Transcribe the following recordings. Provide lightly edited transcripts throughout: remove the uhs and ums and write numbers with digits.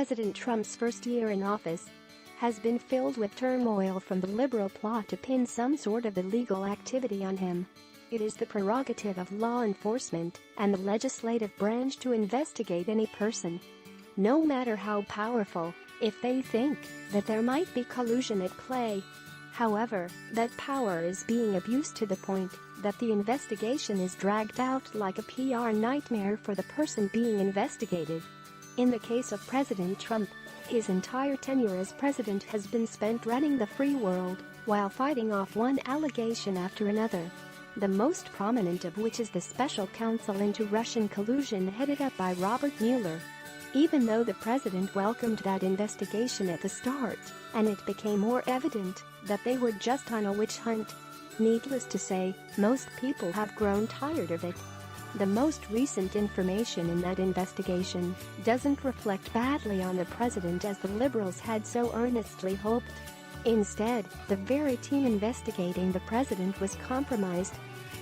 President Trump's first year in office has been filled with turmoil from the liberal plot to pin some sort of illegal activity on him. It is the prerogative of law enforcement and the legislative branch to investigate any person, no matter how powerful, if they think that there might be collusion at play. However, that power is being abused to the point that the investigation is dragged out like a PR nightmare for the person being investigated. In the case of President Trump, his entire tenure as president has been spent running the free world while fighting off one allegation after another, the most prominent of which is the special counsel into Russian collusion headed up by Robert Mueller. Even though the president welcomed that investigation at the start, and it became more evident that they were just on a witch hunt, needless to say, most people have grown tired of it. The most recent information in that investigation doesn't reflect badly on the president as the liberals had so earnestly hoped. Instead, the very team investigating the president was compromised.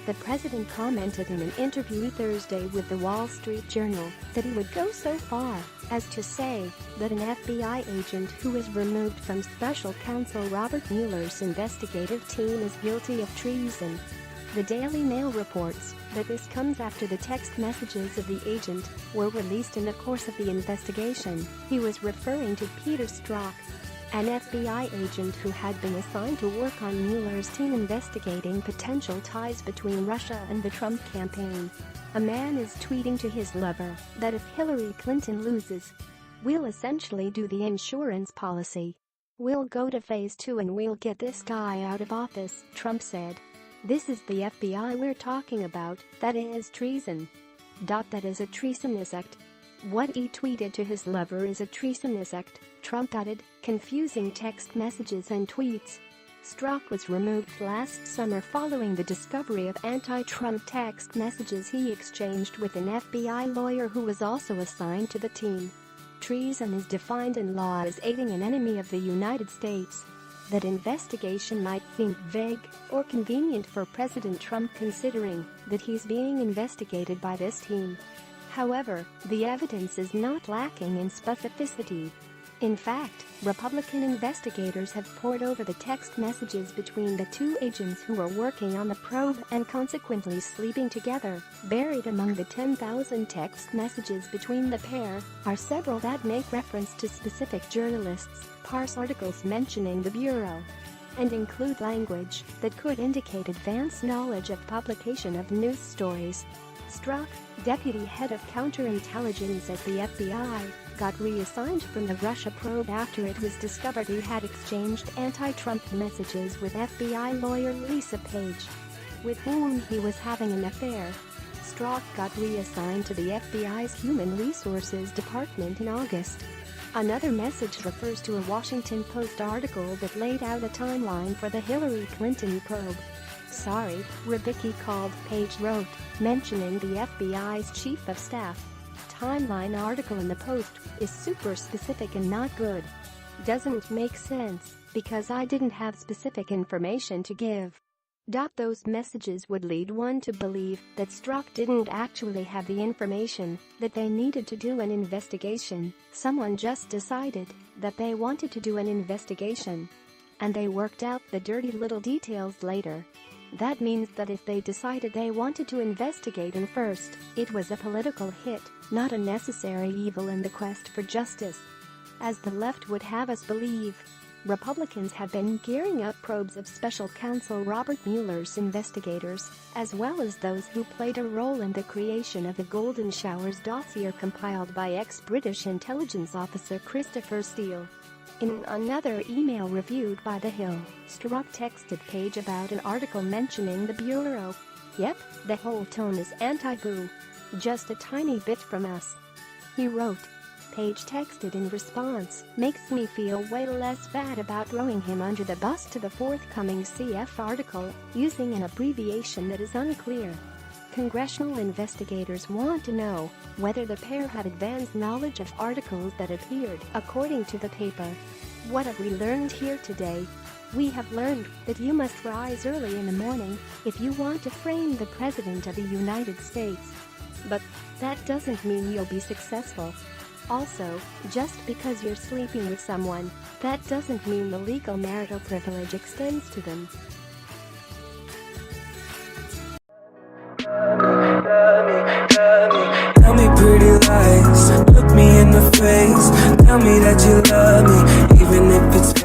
The president commented in an interview Thursday with the Wall Street Journal that he would go so far as to say that an FBI agent who was removed from special counsel Robert Mueller's investigative team is guilty of treason. The Daily Mail reports that this comes after the text messages of the agent were released in the course of the investigation. He was referring to Peter Strzok, an FBI agent who had been assigned to work on Mueller's team investigating potential ties between Russia and the Trump campaign. A man is tweeting to his lover that if Hillary Clinton loses, we'll essentially do the insurance policy. We'll go to phase 2 and we'll get this guy out of office, Trump said. This is the FBI we're talking about, that is treason. That is a treasonous act. What he tweeted to his lover is a treasonous act, Trump added, confusing text messages and tweets. Strzok was removed last summer following the discovery of anti-Trump text messages he exchanged with an FBI lawyer who was also assigned to the team. Treason is defined in law as aiding an enemy of the United States. That investigation might seem vague or convenient for President Trump considering that he's being investigated by this team. However, the evidence is not lacking in specificity. In fact, Republican investigators have pored over the text messages between the two agents who were working on the probe and consequently sleeping together. Buried among the 10,000 text messages between the pair are several that make reference to specific journalists, parse articles mentioning the Bureau, and include language that could indicate advanced knowledge of publication of news stories. Strzok, deputy head of counterintelligence at the FBI, got reassigned from the Russia probe after it was discovered he had exchanged anti-Trump messages with FBI lawyer Lisa Page, with whom he was having an affair. Strzok got reassigned to the FBI's Human Resources Department in August. Another message refers to a Washington Post article that laid out a timeline for the Hillary Clinton probe. Sorry, Rebicki called, Page wrote, mentioning the FBI's chief of staff. Timeline article in the Post is super specific and not good. Doesn't make sense, because I didn't have specific information to give. Those messages would lead one to believe that Strzok didn't actually have the information that they needed to do an investigation. Someone just decided that they wanted to do an investigation, and they worked out the dirty little details later. That means that if they decided they wanted to investigate him first, it was a political hit, not a necessary evil in the quest for justice. As the left would have us believe, Republicans have been gearing up probes of special counsel Robert Mueller's investigators, as well as those who played a role in the creation of the Golden Showers dossier compiled by ex-British intelligence officer Christopher Steele. In another email reviewed by The Hill, Strzok texted Page about an article mentioning the Bureau. Yep, the whole tone is anti-boo. Just a tiny bit from us. He wrote. Page texted in response, makes me feel way less bad about throwing him under the bus to the forthcoming CF article, using an abbreviation that is unclear. Congressional investigators want to know whether the pair had advanced knowledge of articles that appeared, according to the paper. What have we learned here today? We have learned that you must rise early in the morning if you want to frame the President of the United States. But that doesn't mean you'll be successful. Also, just because you're sleeping with someone, that doesn't mean the legal marital privilege extends to them. Tell me pretty lies, look me in the face. Tell me that you love me, even if it's